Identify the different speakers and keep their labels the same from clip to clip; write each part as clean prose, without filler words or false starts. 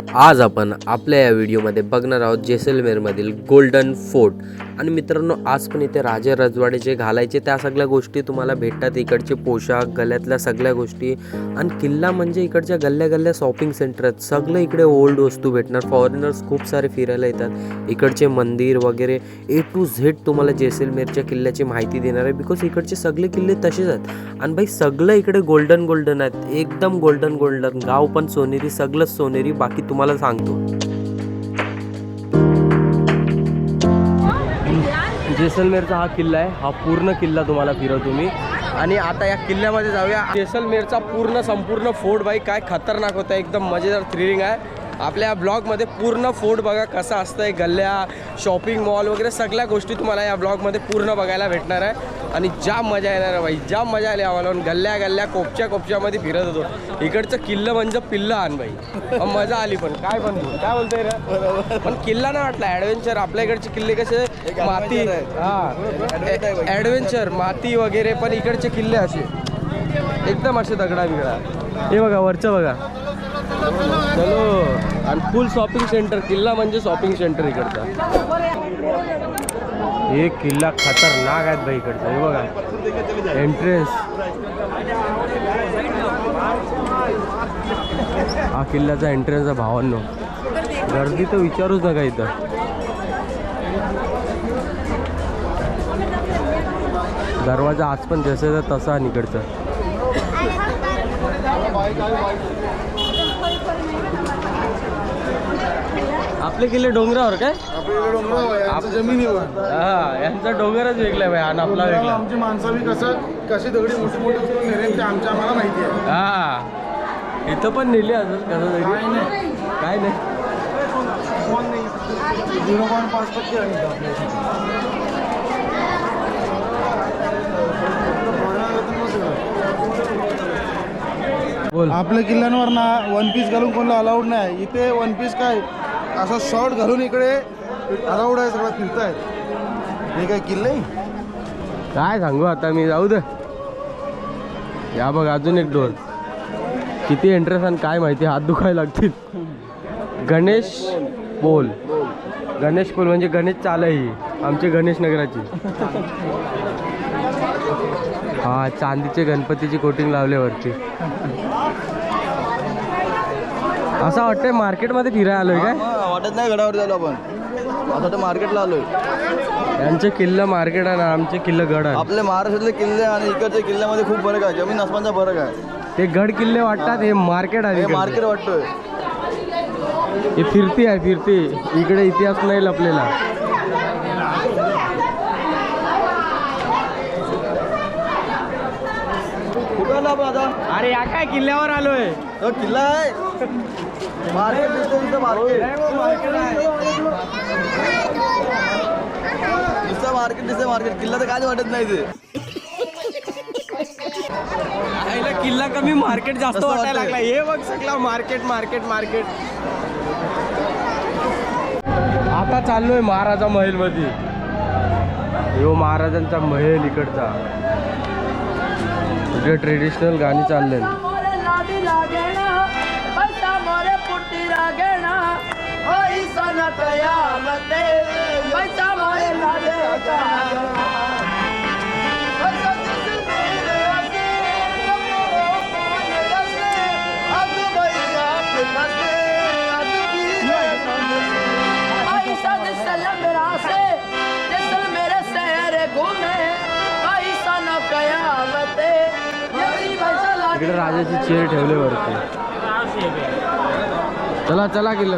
Speaker 1: आज आपण आपल्या या व्हिडिओमध्ये बघणार आहोत जैसलमेरमधील गोल्डन फोर्ट। आणि मित्रांनो, आज पण इथे राजे रजवाडे जे घालायचे त्या सगळ्या गोष्टी तुम्हाला भेटतात। इकडचे पोशाख, गळ्यातल्या सगळ्या गोष्टी आणि किल्ला म्हणजे इकडच्या गल्ल्या गल्ल्या शॉपिंग सेंटर आहेत। सगळं इकडे ओल्ड वस्तू भेटणार। फॉरेनर्स खूप सारे फिरायला येतात। इकडचे मंदिर वगैरे A to Z तुम्हाला जैसलमेरच्या किल्ल्याची माहिती देणार आहे। बिकॉज इकडचे सगळे किल्ले तसेच आहेत आणि भाई सगळं इकडे गोल्डन गोल्डन आहेत, एकदम गोल्डन गोल्डन। गाव पण सोनेरी, सगळंच सोनेरी। बाकी तुम्हाला सांगतो, जैसलमेरचा हा किल्ला आहे। हा पूर्ण किल्ला तुम्हाला फिरवतो मी आणि आता या किल्ल्यामध्ये जाऊया। जैसलमेरचा संपूर्ण फोर्ट भाई काय खतरनाक होता, एकदम मजेदार थ्रिलिंग आहे। आपल्या ब्लॉगमध्ये पूर्ण फोर्ट बघा कसा असतंय, गल्ल्या, शॉपिंग मॉल वगैरे सगळ्या गोष्टी तुम्हाला या ब्लॉगमध्ये पूर्ण बघायला भेटणार आहे आणि जाम मजा येणार आहे भाई, जाम मजा आली आम्हाला। गल्ल्या गल्ल्या कोपच्यामध्ये फिरत होतो। इकडचं किल्लं म्हणजे पिल्लं आण भाई, मजा आली। पण काय बोलतोय रे, पण किल्ला नाही वाटला, ॲडव्हेंचर। आपल्या इकडचे किल्ले कसे माती, हां ॲडव्हेंचर माती वगैरे, पण इकडचे किल्ले असे एकदम असे दगडा बिगडा। हे बघा वरचं बघा, चलो। आणि फुल शॉपिंग सेंटर, किल्ला म्हणजे शॉपिंग सेंटर इकडचा। हे किल्ला खतरनाक आहेत भाई इकडचा। हे बघा एंट्रेन्स, हा किल्ल्याचा एंट्रेन्स आहे भावांनो। गर्दी तर विचारूच नका इथं। दरवाजा आज पण जसं तसा इकडचा। आपले किल्ले डोंगरावर काय?
Speaker 2: आपल्याकडे डोंगरावर, आमचं जमिनीवर।
Speaker 1: हा, यांचा डोंगरच वेगळा आहे आणि आपला वेगळा।
Speaker 2: आमची माणसं बी कशी दगडी मोठी मोठी उचलून नेले ते आम्हाला माहिती आहे।
Speaker 1: हा, इथं पण नेले असेल कसं तरी, काय नाही
Speaker 2: 0.5% आहे
Speaker 1: बोल।
Speaker 2: आपल्या किल्ल्यांवर ना वन पीस घालून कोणाला अलाउड नाही इथे। वन पीस काय असं शॉर्ट घालून इकडे अलाउड आहे, सगळं फिरतायत। हे काय किल्ले
Speaker 1: काय सांगू आता मी, जाऊ दे। या बघ अजून एक डोर, किती एंट्रेन्स आणि काय माहिती, हात दुखायला लागतील। गणेश पोल, गणेश पोल म्हणजे गणेश चाल आहे ही आमची गणेश नगराची। हा, चांदीचे गणपतीची कोटिंग लावल्यावरती असं वाटतंय मार्केटमध्ये फिरायला आलोय काय?
Speaker 2: वाटत नाही गडावर झालो आपण, आता तर मार्केटला आलोय।
Speaker 1: यांचे किल्ला मार्केट आहे ना, आमचे किल्ले गड आहे।
Speaker 2: आपले महाराष्ट्रातले किल्ले आणि इकडच्या किल्ल्यामध्ये खूप फरक आहे, जमीन आसमानचा फरक आहे।
Speaker 1: ते गड किल्ले वाटतात, हे मार्केट आहे।
Speaker 2: हे मार्केट वाटतोय,
Speaker 1: हे फिरती आहे, फिरती। इकडे इतिहास नाही लपलेला। अरे या काय किल्ल्यावर आलोय,
Speaker 2: तो किल्ला आहे। मार्केट दिसतं, मार्केट मार्केट किल्ला तर काय वाटत नाही ते।
Speaker 1: किल्ला कमी, मार्केट जास्त वाटायला लागला। हे बघ सगळं मार्केट मार्केट मार्केट। आता चाललोय महाराजा महल मध्ये। यो महाराजांचा महल इकडचा, इकडे ट्रेडिशनल गाणी चालले। इकडे राजाची चेअर ठेवले वरती। चला चला किल्ला,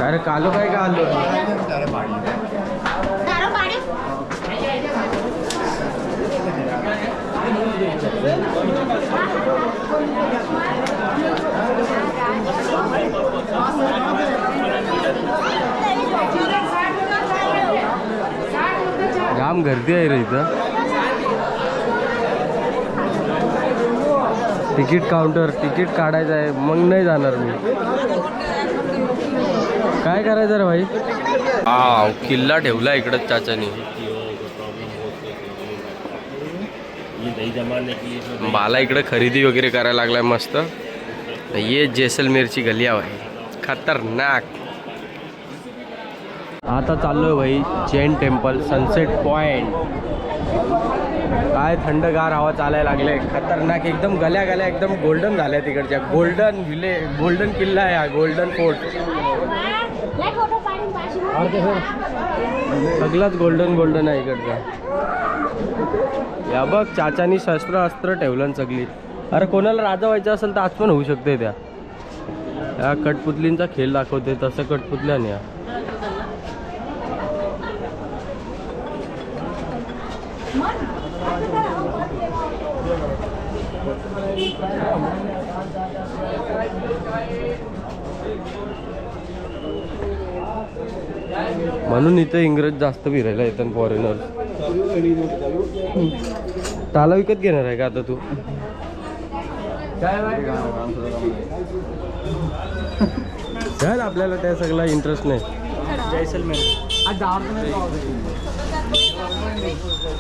Speaker 1: अरे कालो काय का आलो। जाम गर्दी आहे रे इथं। तिकीट काउंटर, तिकीट काढायचं आहे, मग नाही जाणार मी। काय करायचं रे भाई? किल्ला ठेवला इकडं चाचानी। बाला इकडे खरेदी वगैरे करायला लागलाय मस्त. ये जैसलमेरची गलिया आहे खतरनाक. आता चाललोय भाई जैन टेम्पल सनसेट पॉइंट. काय थंडगार हवा चालायला लागले खतरनाक एकदम. गल्या गल्या एकदम गोल्डन झाल्या तिकडच्या. गोल्डन किल्ला आहे हा, गोल्डन फोर्ट. सगळंच गोल्डन आहे इकडचा. या बघ चाचानी शस्त्र अस्त्र ठेवलं सगळी. अरे कोणाला राजा व्हायचं असेल तर आज पण होऊ शकते. त्या कठपुतलींचा खेळ दाखवते तसं कठपुतल्याने. म्हणून इथे इंग्रज जास्त फिरायला येतात फॉरेनर. ताला विकत घेणार आहे का आता तू? चल आपल्याला त्या सगळा इंटरेस्ट नाही.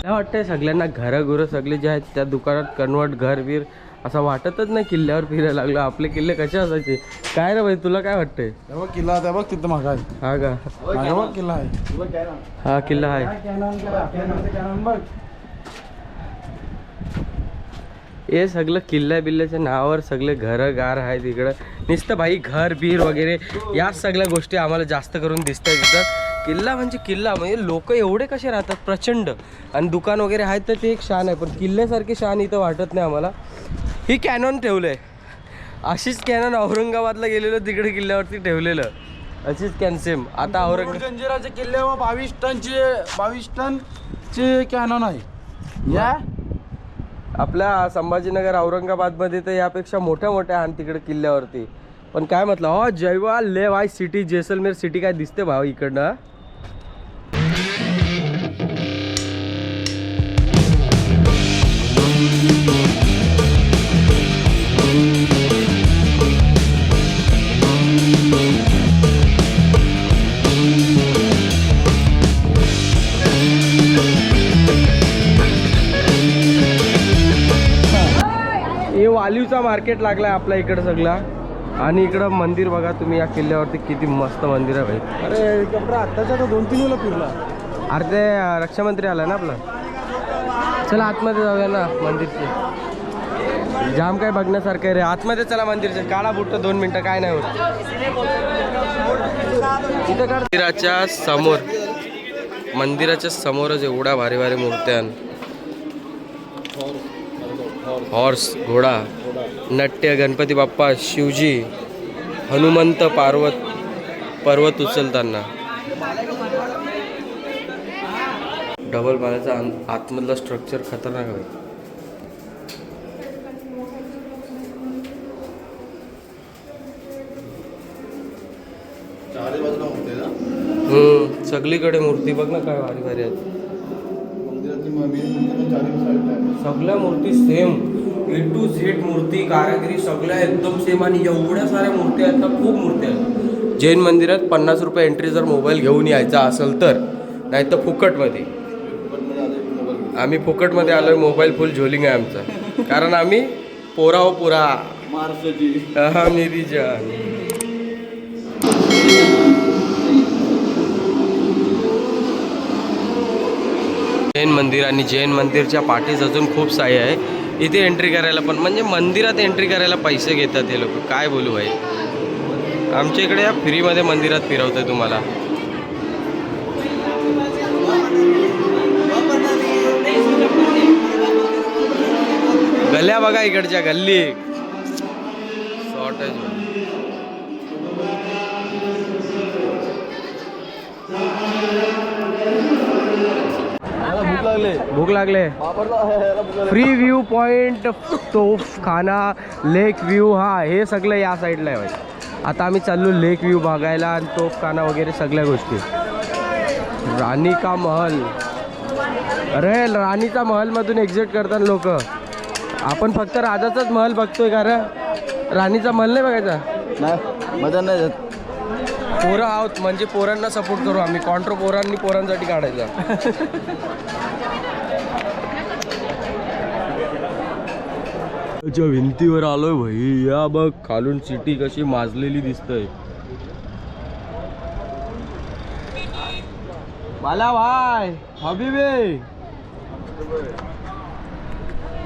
Speaker 1: काय वाटतंय सगळ्यांना घरं सगळे जे आहेत त्या दुकानात कन्वर्ट घर असं वाटतच नाही. किल्ल्यावर फिरायला लागलो. आपले किल्ले कसे असायचे काय रे भाई, तुला काय वाटतंय?
Speaker 2: किल्ला आहे बघ तिथं मागा.
Speaker 1: हा का?
Speaker 2: किल्ला आहे.
Speaker 1: हा किल्ला आहे. हे सगळं किल्ल्या बिल्ल्याच्या नावावर सगळे घरगार आहेत इकडं. नुसतं भाई घर बीर वगैरे या सगळ्या गोष्टी आम्हाला जास्त करून दिसतात इथं. किल्ला म्हणजे लोक एवढे कसे राहतात प्रचंड. आणि दुकान वगैरे आहेत तर ते एक शान आहे. पण किल्ल्यासारखे शान इथं वाटत नाही आम्हाला. ही कॅनॉन ठेवलंय. अशीच कॅनॉन औरंगाबादला गेलेलो तिकडे किल्ल्यावरती ठेवलेलं. अशीच कॅन सेम. आता
Speaker 2: जंजिराच्या किल्ल्यावर 22 टनचे कॅनॉन आहे. या
Speaker 1: आपल्या संभाजीनगर औरंगाबादमध्ये तर यापेक्षा मोठ्या आहेत तिकडे किल्ल्यावरती. पण काय म्हटलं हो जयवा ले वाय सिटी जैसलमेर सिटी काय दिसते भाव इकडनं. हे वालीवचा मार्केट लागलाय आपल्या इकडं सगळा. आणि इकडं मंदिर बघा तुम्ही. या किल्ल्यावरती किती मस्त मंदिर आहे भाई.
Speaker 2: अरे आत्ताच्या तर 2-3 वेळा फिरला.
Speaker 1: अरे ते रक्षामंत्री आला ना आपला. चला आतमध्ये जाऊया ना मंदिरचे. जाम काय बघण्यासारखं आहे रे आतमध्ये. चला मंदिरचे काढा बुट्ट 2 मिनटं काय नाही होत. मंदिराच्या समोरच एवढ्या भारी भारी मूर्त्या. हॉर्स घोडा, नट्य, गणपती बाप्पा, शिवजी, हनुमंत, पर्वत उचलताना. डबल माळ्याचा आतमधला स्ट्रक्चर खतरनाक आहे. सगळीकडे मूर्ती बघ ना काय भारी भारी आहेत. सगळ्या मूर्ती सेम A to Z मूर्ती कारागिरी सगळ्या एकदम सेम. आणि एवढ्या साऱ्या मूर्ती आहेत ना, खूप मूर्ती आहेत. जैन मंदिरात 50 रुपये एंट्री जर मोबाईल घेऊन यायचा असेल तर, नाही तर फुकटमध्ये. आम्ही फुकटमध्ये आलोय. मोबाईल फुल झोलिंग आहे आमचा. कारण आम्ही पुरा मेरी जान. जैन मंदिर आणि जैन मंदिरच्या पाठीस अजून खूप साई आहे. इथे एंट्री करायला पण म्हणजे मंदिरात एंट्री करायला पैसे घेतात हे लोक. काय बोलू भाई. आमच्या इकडे या फ्रीमध्ये मंदिरात फिरवतंय तुम्हाला. गल्ल्या बघा इकडच्या गल्ली शॉर्टेज. भूक लागले. फ्री व्ह्यू पॉइंट, तोफखाना, लेक व्ह्यू. हा हे सगळं या साईडला आहे भाई. आता आम्ही चाललो लेक व्ह्यू बघायला आणि तोफखाना वगैरे सगळ्या गोष्टी. राणी का महल. अरे राणीचा महलमधून एक्झिट करतात लोक. आपण फक्त राजाचाच महल बघतोय का रे. राणीचा महल नाही बघायचा.
Speaker 2: नाही मजा नाही जात.
Speaker 1: पोरं आहोत म्हणजे पोरांना सपोर्ट करू आम्ही. कॉन्ट्रो पोरांसाठी काढायचा. अच्छा भिंतीवर आलोय भाई, या बघ खालून सिटी कशी माजलेली दिसतय. मला भाई हबीबी,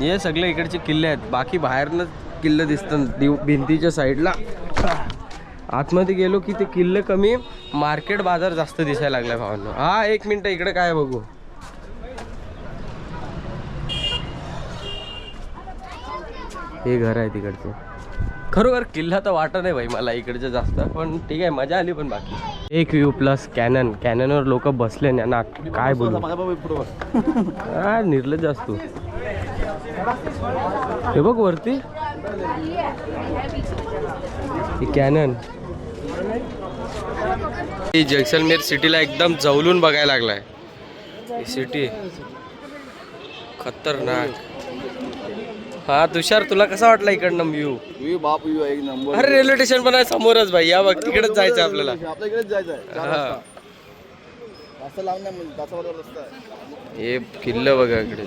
Speaker 1: हे सगळे इकडचे किल्ले आहेत. बाकी बाहेरनं किल्ले दिसतात भिंतीच्या साईडला. आतमध्ये गेलो की ते किल्ले कमी, मार्केट बाजार जास्त दिसायला लागलाय भावांनो. हा एक मिनिट, इकडे काय बघू. हे घर आहे तिकडचं. खरोखर किल्ला तर वाटत नाही भाई मला इकडचं जास्त, पण ठीक आहे मजा आली. पण बाकी एक व्ह्यू प्लस कॅननवर लोक बसले ना, काय बोलू. हा निर्लज्ज असतो. हे बघ वरती कॅनन. जैसलमेर सिटीला एकदम जवळून बघायला लागलाय. ही सिटी खतरनाक. हा तुषार, तुला कसा वाटला इकडनं व्ह्यू?
Speaker 2: बाप व्ह्यू एक नंबर.
Speaker 1: अरे रेल्वे स्टेशन पण आहे समोरच भाई. या बघ तिकडेच जायचं आपल्याला.
Speaker 2: आपल्या इकडेच जायचं आहे.
Speaker 1: हा
Speaker 2: जास्त लांब नाही, म्हणजे तासाभरावर रस्ता आहे.
Speaker 1: हे किल्लं बघा इकडे.